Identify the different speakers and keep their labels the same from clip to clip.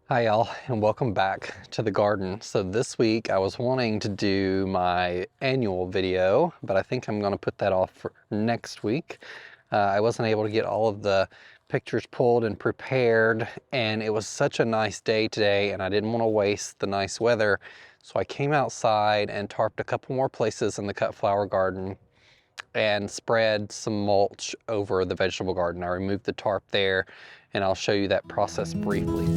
Speaker 1: Hi y'all, and welcome back to the garden. So this week I was wanting to do my annual video, but I think I'm going to put that off for next week. I wasn't able to get all of the pictures pulled and prepared, and it was such a nice day today, and I didn't want to waste the nice weather. So I came outside and tarped a couple more places in the cut flower garden and spread some mulch over the vegetable garden. I removed the tarp there, and I'll show you that process briefly.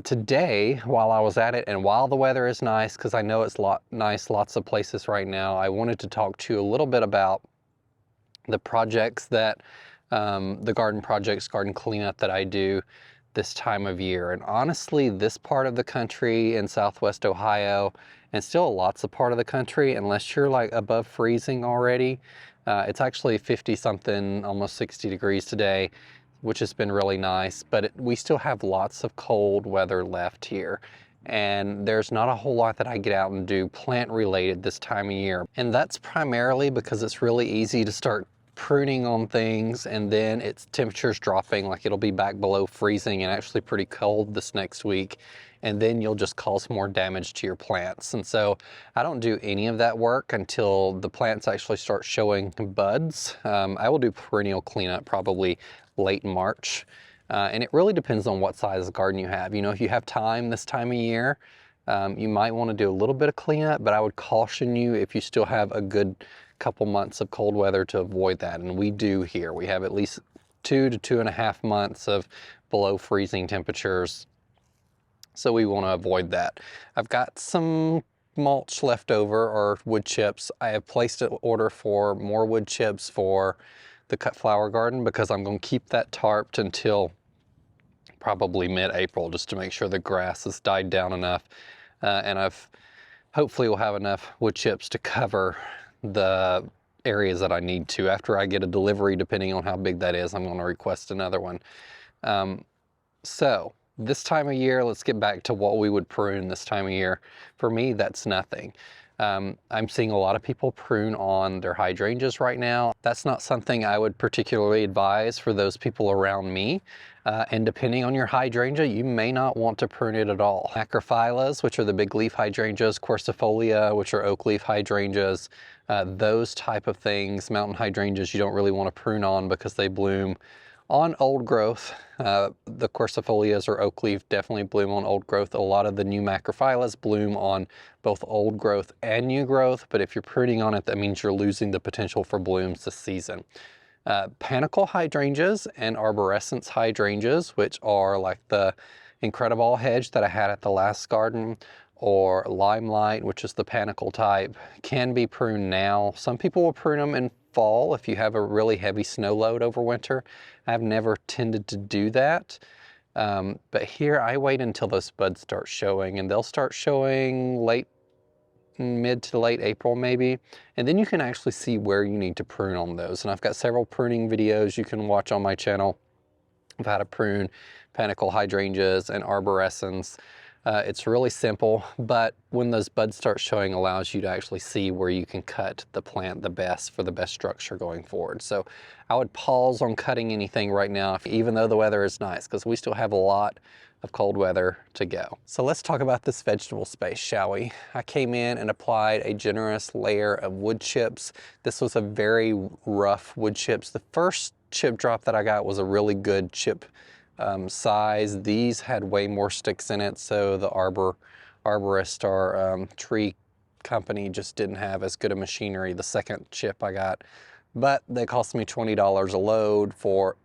Speaker 1: Today, while I was at it and while the weather is nice, because I know it's nice lots of places right now, I wanted to talk to you a little bit about the projects that, the garden projects, garden cleanup that I do this time of year. And honestly, this part of the country in Southwest Ohio, and still lots of part of the country, unless you're like above freezing already, it's actually 50 something, almost 60 degrees today, which has been really nice, but we still have lots of cold weather left here. And there's not a whole lot that I get out and do plant related this time of year. And that's primarily because it's really easy to start pruning on things and then its temperature's dropping, like it'll be back below freezing and actually pretty cold this next week. And then you'll just cause more damage to your plants. And so I don't do any of that work until the plants actually start showing buds. I will do perennial cleanup probably late March. And it really depends on what size garden you have. You know, if you have time this time of year, you might want to do a little bit of cleanup, but I would caution you if you still have a good couple months of cold weather to avoid that. And we do here. We have at least 2 to 2.5 months of below freezing temperatures. So we want to avoid that. I've got some mulch left over, or wood chips. I have placed an order for more wood chips for the cut flower garden because I'm going to keep that tarped until probably mid-April, just to make sure the grass has died down enough. And hopefully will have enough wood chips to cover the areas that I need to. After I get a delivery, depending on how big that is, I'm going to request another one. So this time of year, let's get back to what we would prune this time of year. For me, that's nothing. I'm seeing a lot of people prune on their hydrangeas right now. That's not something I would particularly advise for those people around me. And depending on your hydrangea, you may not want to prune it at all. 𝗟𝗶𝗸𝗲, which are the big leaf hydrangeas, 𝗟𝗶𝗸𝗲, which are oak leaf hydrangeas, those type of things, mountain hydrangeas, you don't really want to prune on because they bloom on old growth. The 𝗟𝗶𝗸𝗲s or oak leaf definitely bloom on old growth. A lot of the new 𝗟𝗶𝗸𝗲s bloom on both old growth and new growth, but if you're pruning on it, that means you're losing the potential for blooms this season. Panicle hydrangeas and arborescence hydrangeas, which are like the incredible hedge that I had at the last garden, or limelight, which is the panicle type, can be pruned now. Some people will prune them in fall if you have a really heavy snow load over winter. I've never tended to do that. But here I wait until those buds start showing, and they'll start showing mid to late April maybe. And then you can actually see where you need to prune on those. And I've got several pruning videos you can watch on my channel of how to prune panicle hydrangeas and arborescens. It's really simple, but when those buds start showing, allows you to actually see where you can cut the plant the best for the best structure going forward. So I would pause on cutting anything right now, even though the weather is nice, because we still have a lot of cold weather to go. So let's talk about this vegetable space, shall we? I came in and applied a generous layer of wood chips. This was a very rough wood chips. The first chip drop that I got was a really good chip size. These had way more sticks in it, so the arborist or tree company just didn't have as good a machinery. The second chip I got, but they cost me $20 a load for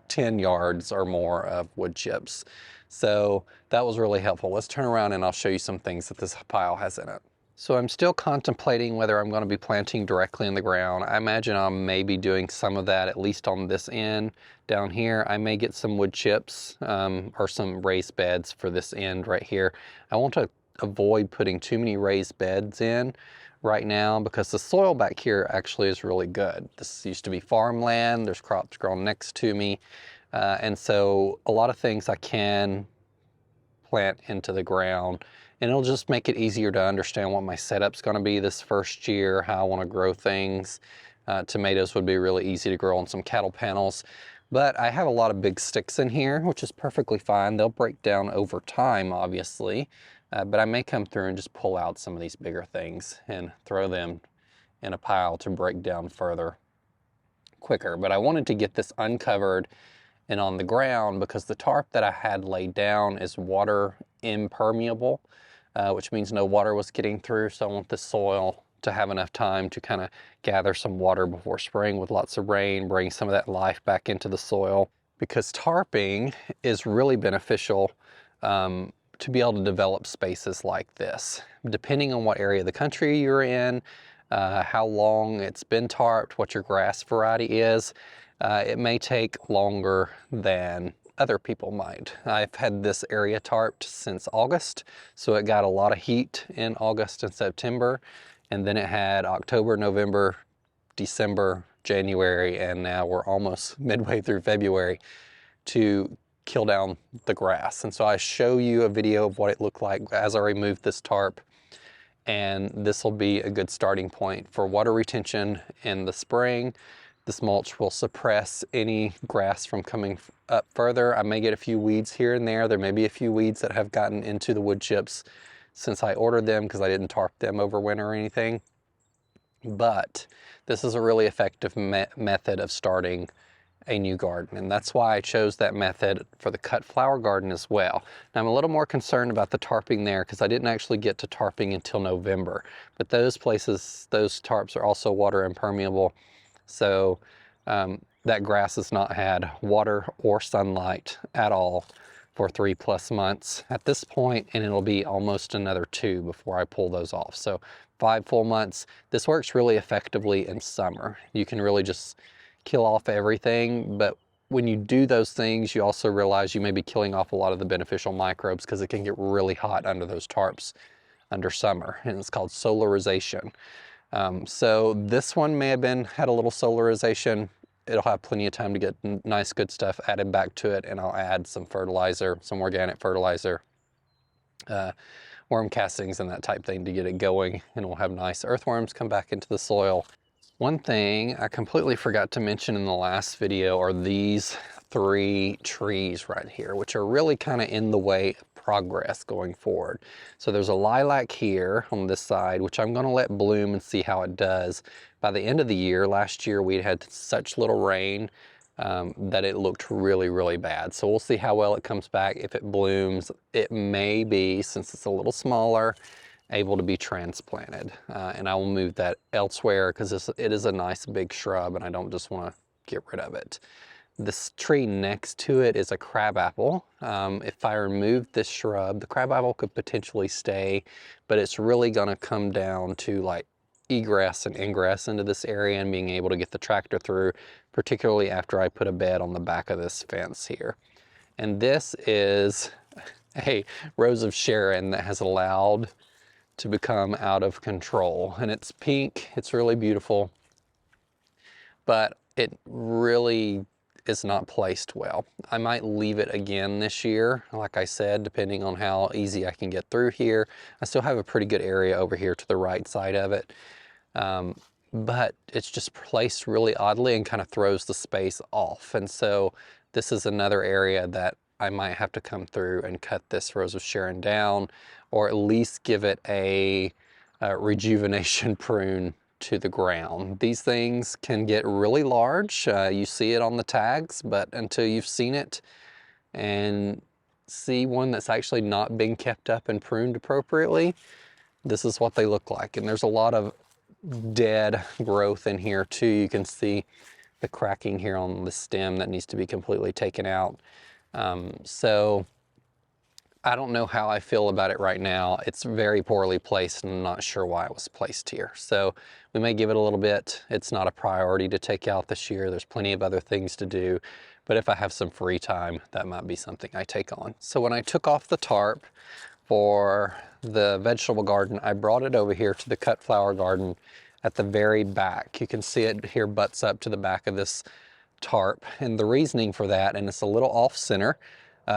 Speaker 1: 10 yards or more of wood chips. So that was really helpful. Let's turn around and I'll show you some things that this pile has in it. So I'm still contemplating whether I'm going to be planting directly in the ground. I imagine I may be doing some of that, at least on this end. Down here, I may get some wood chips or some raised beds for this end right here. I want to avoid putting too many raised beds in right now because the soil back here actually is really good. This used to be farmland, there's crops growing next to me, and so a lot of things I can plant into the ground, and it'll just make it easier to understand what my setup's going to be this first year, how I want to grow things. Tomatoes would be really easy to grow on some cattle panels, but I have a lot of big sticks in here, which is perfectly fine. They'll break down over time, obviously, but I may come through and just pull out some of these bigger things and throw them in a pile to break down further quicker. But I wanted to get this uncovered and on the ground because the tarp that I had laid down is water impermeable, which means no water was getting through. So I want the soil to have enough time to kind of gather some water before spring with lots of rain, bring some of that life back into the soil, because tarping is really beneficial to be able to develop spaces like this. Depending on what area of the country you're in, how long it's been tarped, what your grass variety is, it may take longer than other people might. I've had this area tarped since August, so it got a lot of heat in August and September, and then it had October, November, December, January, and now we're almost midway through February to kill down the grass. And so I show you a video of what it looked like as I removed this tarp, and this will be a good starting point for water retention in the spring. This mulch will suppress any grass from coming up further. I may get a few weeds here and there. There may be a few weeds that have gotten into the wood chips since I ordered them because I didn't tarp them over winter or anything. But this is a really effective method of starting a new garden, and that's why I chose that method for the cut flower garden as well. Now I'm a little more concerned about the tarping there because I didn't actually get to tarping until November, but those places, those tarps are also water impermeable, so that grass has not had water or sunlight at all for 3+ months at this point, and it'll be almost another 2 before I pull those off. So 5 full months. This works really effectively in summer. You can really just kill off everything, but when you do those things, you also realize you may be killing off a lot of the beneficial microbes because it can get really hot under those tarps under summer, and it's called solarization. So this one may have had a little solarization. It'll have plenty of time to get nice good stuff added back to it, and I'll add some fertilizer, some organic fertilizer, worm castings and that type thing to get it going, and we'll have nice earthworms come back into the soil. One thing I completely forgot to mention in the last video are these 3 trees right here, which are really kind of in the way of progress going forward. So there's a lilac here on this side, which I'm going to let bloom and see how it does. By the end of the year, last year we had such little rain that it looked really, really bad. So we'll see how well it comes back. If it blooms, it may be, since it's a little smaller, able to be transplanted, and I will move that elsewhere because it is a nice big shrub and I don't just want to get rid of it. This tree next to it is a crabapple. If I remove this shrub, the crabapple could potentially stay, but it's really going to come down to like egress and ingress into this area and being able to get the tractor through, particularly after I put a bed on the back of this fence here. And this is a rose of Sharon that has allowed to become out of control, and it's pink. It's really beautiful, but it really is not placed well. I might leave it again this year, like I said, depending on how easy I can get through here. I still have a pretty good area over here to the right side of it, but it's just placed really oddly and kind of throws the space off. And so this is another area that I might have to come through and cut this rose of Sharon down, or at least give it a rejuvenation prune to the ground. These things can get really large. You see it on the tags, but until you've seen it and see one that's actually not being kept up and pruned appropriately, this is what they look like. And there's a lot of dead growth in here too. You can see the cracking here on the stem that needs to be completely taken out. So I don't know how I feel about it right now. It's very poorly placed and I'm not sure why it was placed here. So we may give it a little bit. It's not a priority to take out this year. There's plenty of other things to do, but if I have some free time, that might be something I take on. So when I took off the tarp for the vegetable garden, I brought it over here to the cut flower garden at the very back. You can see it here butts up to the back of this tarp, and the reasoning for that, and it's a little off center,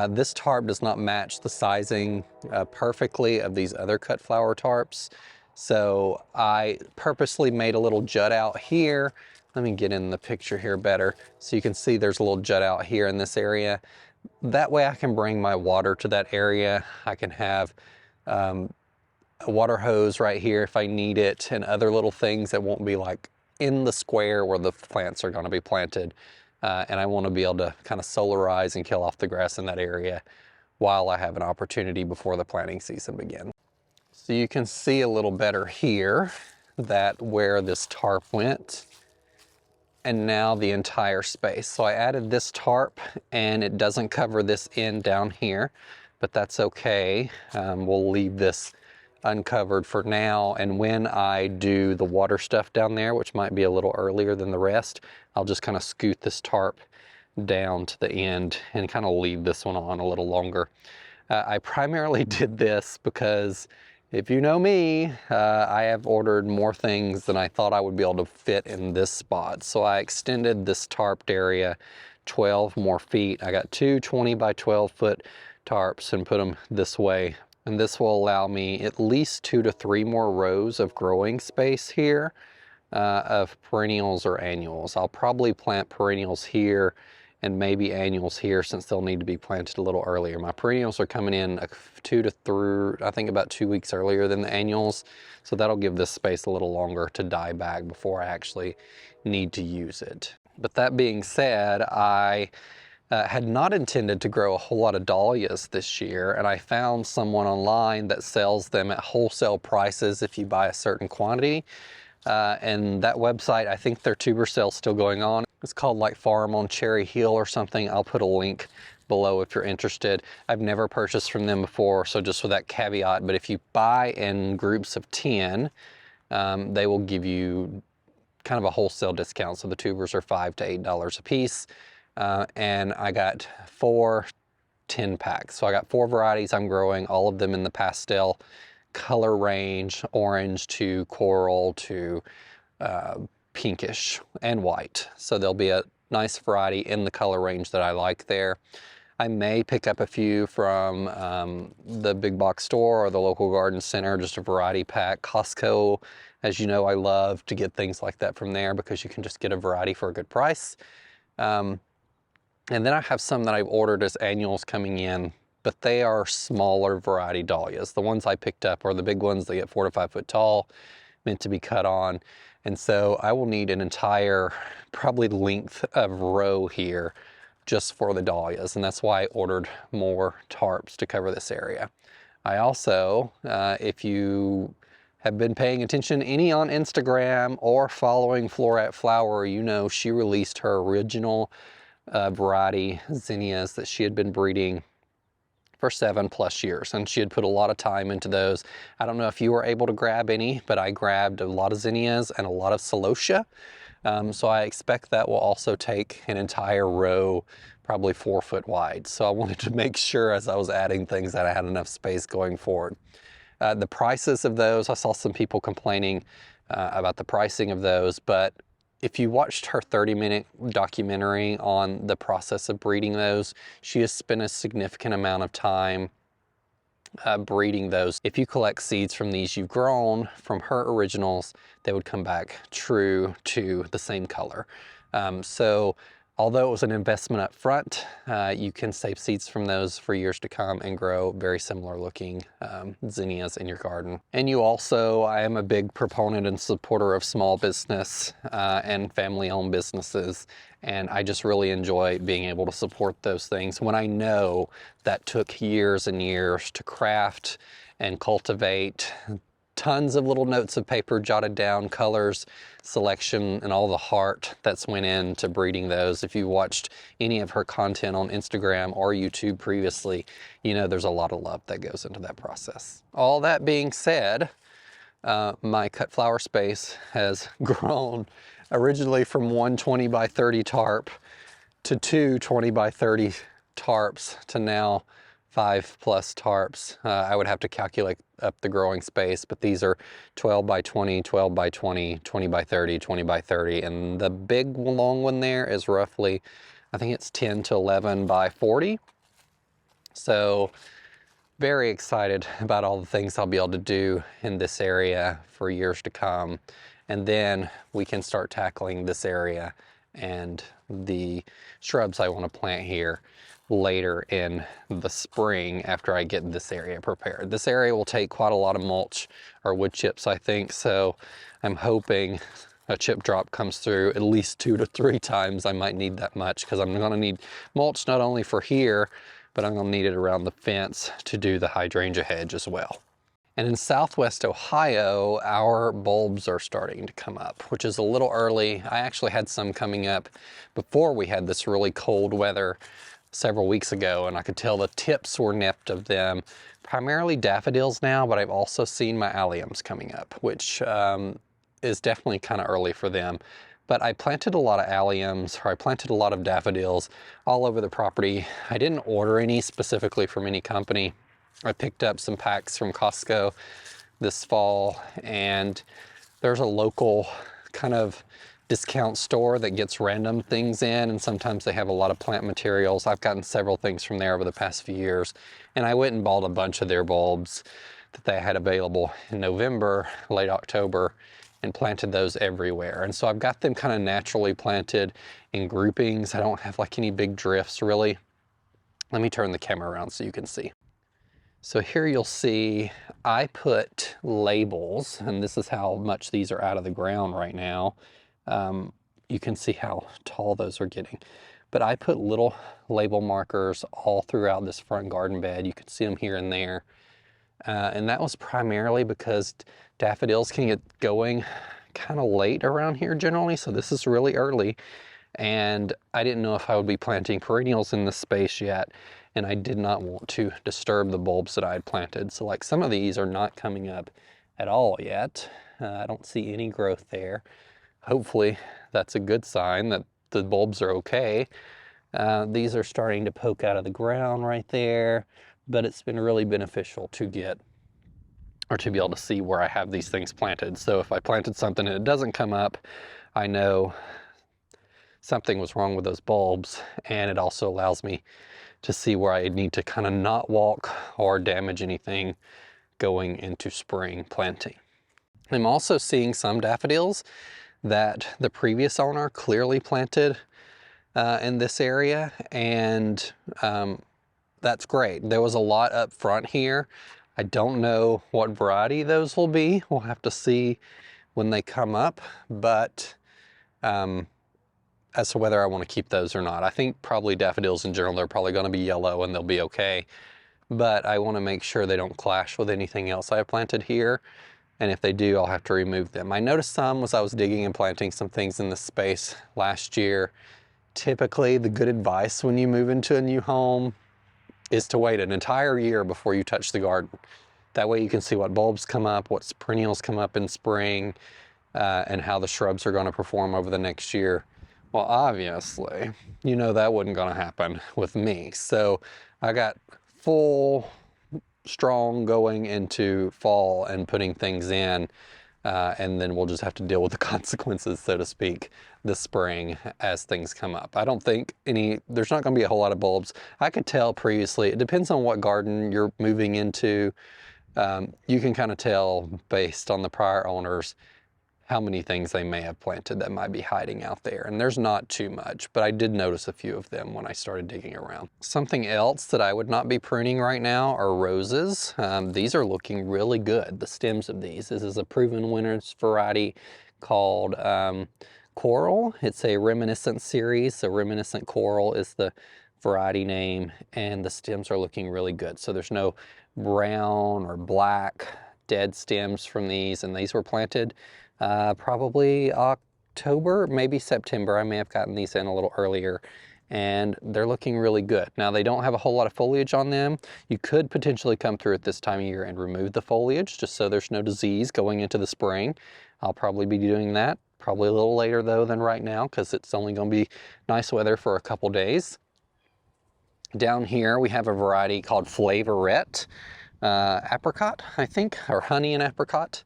Speaker 1: this tarp does not match the sizing perfectly of these other cut flower tarps. So I purposely made a little jut out here. Let me get in the picture here better. So you can see there's a little jut out here in this area. That way I can bring my water to that area. I can have a water hose right here if I need it, and other little things that won't be like in the square where the plants are going to be planted. And I want to be able to kind of solarize and kill off the grass in that area while I have an opportunity before the planting season begins. So you can see a little better here that where this tarp went, and now the entire space. So I added this tarp, and it doesn't cover this end down here, but that's okay. We'll leave this uncovered for now, and when I do the water stuff down there, which might be a little earlier than the rest, I'll just kind of scoot this tarp down to the end and kind of leave this one on a little longer. I primarily did this because, if you know me, I have ordered more things than I thought I would be able to fit in this spot. So I extended this tarped area 12 more feet. I got two 20 by 12 foot tarps and put them this way. And this will allow me at least 2 to 3 more rows of growing space here of perennials or annuals. I'll probably plant perennials here and maybe annuals here, since they'll need to be planted a little earlier. My perennials are coming in 2 to 3, I think about 2 weeks earlier than the annuals. So that'll give this space a little longer to die back before I actually need to use it. But that being said, I had not intended to grow a whole lot of dahlias this year, and I found someone online that sells them at wholesale prices if you buy a certain quantity. And that website, I think their tuber sale's still going on. It's called like Farm on Cherry Hill or something. I'll put a link below if you're interested. I've never purchased from them before, so just with that caveat, but if you buy in groups of 10, they will give you kind of a wholesale discount. So the tubers are $5 to $8 a piece. And I got 4 10 packs. So I got 4 varieties I'm growing, all of them in the pastel color range, orange to coral to pinkish and white. So there'll be a nice variety in the color range that I like there. I may pick up a few from the big box store or the local garden center, just a variety pack. Costco, as you know, I love to get things like that from there because you can just get a variety for a good price. And then I have some that I've ordered as annuals coming in, but they are smaller variety dahlias. The ones I picked up are the big ones. They get 4 to 5 foot tall, meant to be cut on. And so I will need an entire, probably length of row here just for the dahlias. And that's why I ordered more tarps to cover this area. I also, if you have been paying attention any on Instagram or following Florat Flower, you know she released her original variety zinnias that she had been breeding for 7+ years, and she had put a lot of time into those. I don't know if you were able to grab any, but I grabbed a lot of zinnias and a lot of celosia. So I expect that will also take an entire row, probably 4 foot wide. So I wanted to make sure as I was adding things that I had enough space going forward. The prices of those, I saw some people complaining about the pricing of those, but if you watched her 30-minute documentary on the process of breeding those, she has spent a significant amount of time breeding those. If you collect seeds from these you've grown from her originals, they would come back true to the same color. So although it was an investment up front, you can save seeds from those for years to come and grow very similar looking zinnias in your garden. And you also, I am a big proponent and supporter of small business and family-owned businesses, and I just really enjoy being able to support those things when I know that took years and years to craft and cultivate. Tons of little notes of paper jotted down, colors, selection, and all the heart that's went into breeding those. If you watched any of her content on Instagram or YouTube previously, you know there's a lot of love that goes into that process. All that being said, my cut flower space has grown originally from one 20 by 30 tarp to two 20 by 30 tarps to now 5+ tarps. I would have to calculate up the growing space, but these are 12 by 20, 12 by 20, 20 by 30, 20 by 30, and the big long one there is roughly, I think it's 10 to 11 by 40. So very excited about all the things I'll be able to do in this area for years to come. And then we can start tackling this area and the shrubs I want to plant here later in the spring after I get this area prepared. This area will take quite a lot of mulch or wood chips, I think, so I'm hoping a chip drop comes through at least 2 to 3 times. I might need that much because I'm going to need mulch not only for here, but I'm going to need it around the fence to do the hydrangea hedge as well. And in Southwest Ohio, our bulbs are starting to come up, which is a little early. I actually had some coming up before we had this really cold weather several weeks ago, and I could tell the tips were nipped of them. Primarily daffodils now, but I've also seen my alliums coming up, which is definitely kind of early for them. But I planted a lot of alliums, or I planted a lot of daffodils all over the property. I didn't order any specifically from any company. I picked up some packs from Costco this fall, and there's a local kind of discount store that gets random things in, and sometimes they have a lot of plant materials. I've gotten several things from there over the past few years, and I went and bought a bunch of their bulbs that they had available in November, late October, and planted those everywhere. And so I've got them kind of naturally planted in groupings. I don't have like any big drifts really. Let me turn the camera around so you can see. So here you'll see I put labels, and this is how much these are out of the ground right now. You can see how tall those are getting. But I put little label markers all throughout this front garden bed. You can see them here and there. And that was primarily because daffodils can get going kind of late around here generally. So this is really early. And I didn't know if I would be planting perennials in this space yet. And I did not want to disturb the bulbs that I had planted. So like some of these are not coming up at all yet. I don't see any growth there. Hopefully that's a good sign that the bulbs are okay. These are starting to poke out of the ground right there, but it's been really beneficial to get, or to be able to see where I have these things planted. So if I planted something and it doesn't come up, I know something was wrong with those bulbs, and it also allows me to see where I need to kind of not walk or damage anything going into spring planting. I'm also seeing some daffodils that the previous owner clearly planted in this area, and that's great. There was a lot up front here. I don't know what variety those will be. We'll have to see when they come up, but as to whether I want to keep those or not. I think probably daffodils in general, they're probably going to be yellow and they'll be okay, but I want to make sure they don't clash with anything else I have planted here. And if they do, I'll have to remove them. I noticed some as I was digging and planting some things in this space last year. Typically, the good advice when you move into a new home is to wait an entire year before you touch the garden. That way you can see what bulbs come up, what perennials come up in spring, and how the shrubs are going to perform over the next year. Well, obviously, you know that wasn't going to happen with me. So I got full strong going into fall and putting things in, and then we'll just have to deal with the consequences, so to speak, this spring as things come up. I don't think there's not going to be a whole lot of bulbs. I could tell previously, it depends on what garden you're moving into. You can kind of tell based on the prior owners how many things they may have planted that might be hiding out there. And there's not too much, but I did notice a few of them when I started digging around. Something else that I would not be pruning right now are roses. These are looking really good, the stems of these. This is a proven winner's variety called Coral. It's a reminiscent series, so reminiscent coral is the variety name, and the stems are looking really good. So there's no brown or black dead stems from these, and these were planted probably October, maybe September. I may have gotten these in a little earlier, and they're looking really good. Now, they don't have a whole lot of foliage on them. You could potentially come through at this time of year and remove the foliage just so there's no disease going into the spring. I'll probably be doing that, probably a little later though than right now, because it's only going to be nice weather for a couple days. Down here we have a variety called 𝗟𝗶𝗸𝗲 𝗟𝗶𝗸𝗲, I think, or honey and apricot.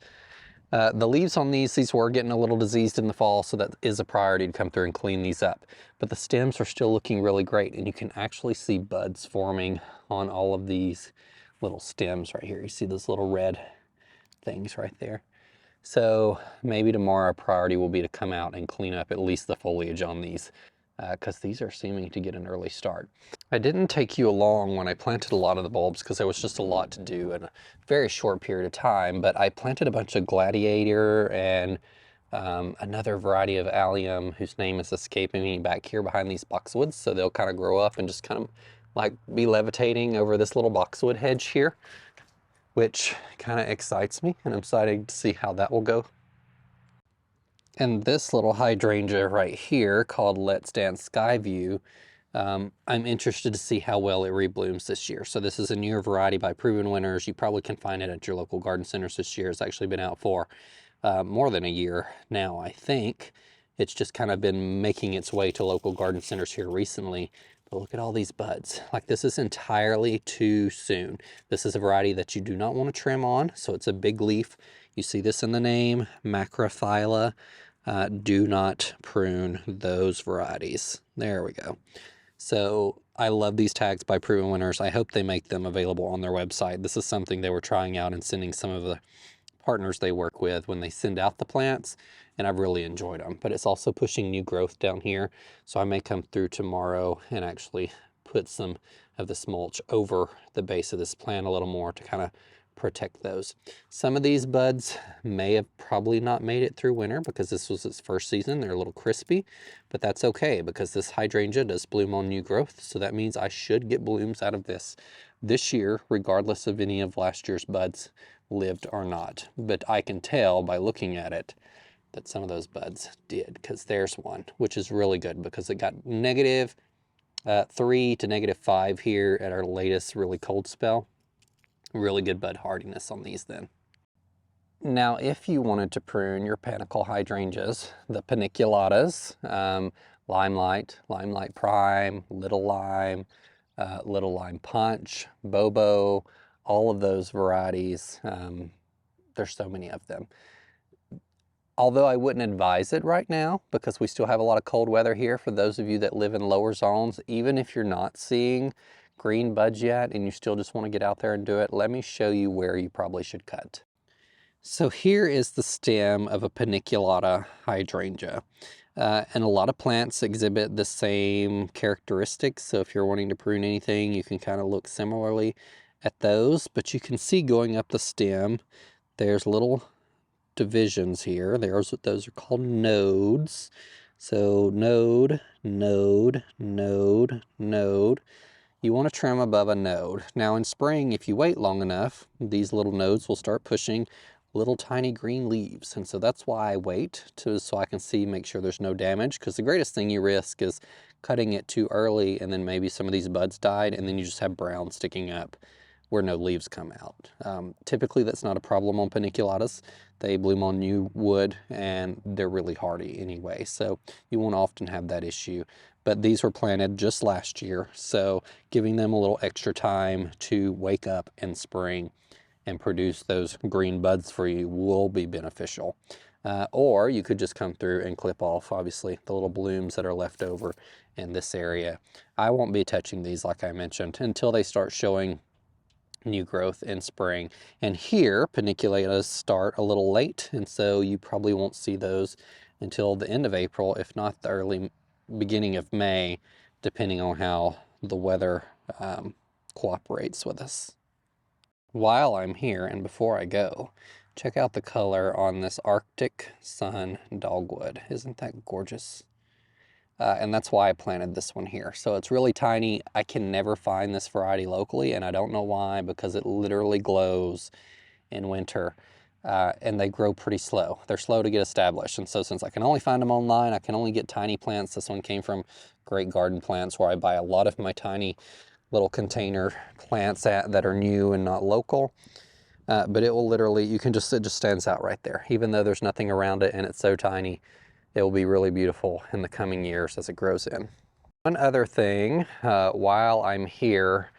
Speaker 1: The leaves on these were getting a little diseased in the fall, so that is a priority to come through and clean these up. But the stems are still looking really great, and you can actually see buds forming on all of these little stems right here. You see those little red things right there. So maybe tomorrow our priority will be to come out and clean up at least the foliage on these, because these are seeming to get an early start. I didn't take you along when I planted a lot of the bulbs because there was just a lot to do in a very short period of time, but I planted a bunch of gladiator and another variety of allium whose name is escaping me back here behind these boxwoods. So they'll kind of grow up and just kind of like be levitating over this little boxwood hedge here, which kind of excites me, and I'm excited to see how that will go. And this little hydrangea right here called Let's Dance Skyview, I'm interested to see how well it reblooms this year. So this is a newer variety by Proven Winners. You probably can find it at your local garden centers this year. It's actually been out for more than a year now, I think. It's just kind of been making its way to local garden centers here recently. But look at all these buds. Like, this is entirely too soon. This is a variety that you do not want to trim on, so it's a big leaf. You see this in the name, 𝗟𝗶𝗸𝗲. Do not prune those varieties. There we go. So I love these tags by Proven Winners. I hope they make them available on their website. This is something they were trying out and sending some of the partners they work with when they send out the plants, and I've really enjoyed them. But it's also pushing new growth down here, so I may come through tomorrow and actually put some of this mulch over the base of this plant a little more to kind of protect those. Some of these buds may have probably not made it through winter because this was its first season. They're a little crispy, but that's okay because this hydrangea does bloom on new growth, so that means I should get blooms out of this year, regardless of any of last year's buds lived or not. But I can tell by looking at it that some of those buds did, because there's one, which is really good because it got -3 to -5 here at our latest really cold spell. Really good bud hardiness on these then. Now, if you wanted to prune your panicle hydrangeas, the paniculatas, limelight, limelight prime, little lime punch, bobo, all of those varieties, there's so many of them. Although I wouldn't advise it right now because we still have a lot of cold weather here, for those of you that live in lower zones, even if you're not seeing green buds yet and you still just want to get out there and do it, let me show you where you probably should cut. So here is the stem of a paniculata hydrangea. And a lot of plants exhibit the same characteristics. So if you're wanting to prune anything, you can kind of look similarly at those. But you can see going up the stem, there's little divisions here. Those are called nodes. So node, node, node, node. You want to trim above a node. Now in spring, if you wait long enough, these little nodes will start pushing little tiny green leaves. And so that's why I wait so I can make sure there's no damage, because the greatest thing you risk is cutting it too early and then maybe some of these buds died and then you just have brown sticking up where no leaves come out. Typically that's not a problem on paniculatas. They bloom on new wood and they're really hardy anyway, so you won't often have that issue. But these were planted just last year, so giving them a little extra time to wake up in spring and produce those green buds for you will be beneficial. Or you could just come through and clip off, obviously, the little blooms that are left over in this area. I won't be touching these, like I mentioned, until they start showing new growth in spring. And here, paniculatas start a little late, and so you probably won't see those until the end of April, if not the early beginning of May, depending on how the weather cooperates with us. While I'm here and before I go, check out the color on this Arctic Sun dogwood. Isn't that gorgeous? And that's why I planted this one here. So it's really tiny. I can never find this variety locally, and I don't know why, because it literally glows in winter. And they grow pretty slow. They're slow to get established. And so since I can only find them online, I can only get tiny plants. This one came from Great Garden Plants, where I buy a lot of my tiny little container plants that are new and not local. But it will literally, it just stands out right there. Even though there's nothing around it and it's so tiny, it will be really beautiful in the coming years as it grows in. One other thing, while I'm here,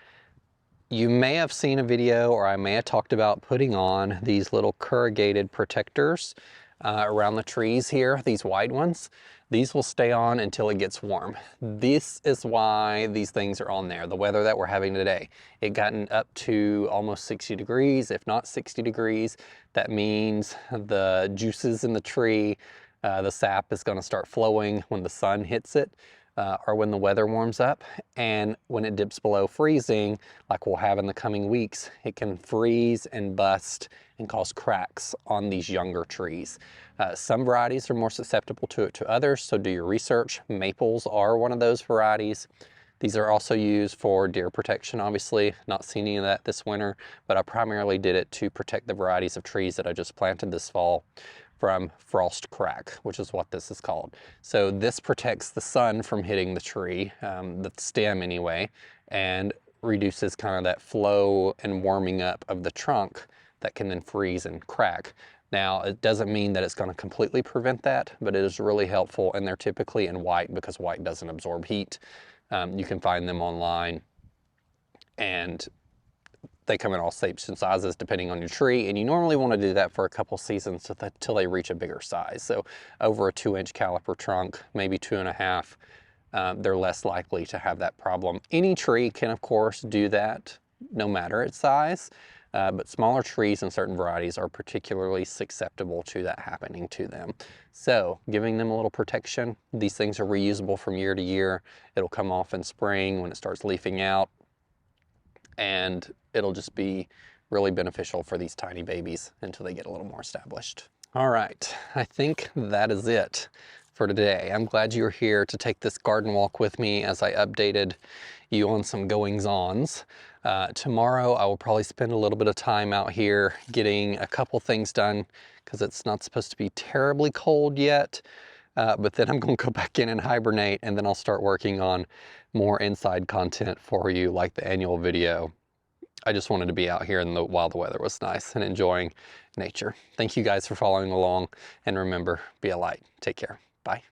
Speaker 1: you may have seen a video, or I may have talked about putting on these little corrugated protectors around the trees here, these wide ones. These will stay on until it gets warm. This is why these things are on there. The weather that we're having today, it gotten up to almost 60 degrees, if not 60 degrees. That means the juices in the tree, the sap is going to start flowing when the sun hits it. Or when the weather warms up, and when it dips below freezing, like we'll have in the coming weeks, it can freeze and bust and cause cracks on these younger trees. Some varieties are more susceptible to it to others, so do your research. Maples are one of those varieties. These are also used for deer protection, obviously. Not seen any of that this winter, but I primarily did it to protect the varieties of trees that I just planted this fall from frost crack, which is what this is called. So this protects the sun from hitting the tree, the stem anyway, and reduces kind of that flow and warming up of the trunk that can then freeze and crack. Now, it doesn't mean that it's going to completely prevent that, but it is really helpful, and they're typically in white because white doesn't absorb heat. You can find them online, and they come in all shapes and sizes depending on your tree, and you normally want to do that for a couple seasons till they reach a bigger size. So over a 2-inch caliper trunk, maybe 2.5, they're less likely to have that problem. Any tree can, of course, do that no matter its size, but smaller trees and certain varieties are particularly susceptible to that happening to them. So giving them a little protection. These things are reusable from year to year. It'll come off in spring when it starts leafing out, and it'll just be really beneficial for these tiny babies until they get a little more established. All right, I think that is it for today. I'm glad you were here to take this garden walk with me as I updated you on some goings-ons. Tomorrow I will probably spend a little bit of time out here getting a couple things done because it's not supposed to be terribly cold yet. But then I'm going to go back in and hibernate, and then I'll start working on more inside content for you, like the annual video. I just wanted to be out here while the weather was nice and enjoying nature. Thank you guys for following along, and remember, be a light. Take care. Bye.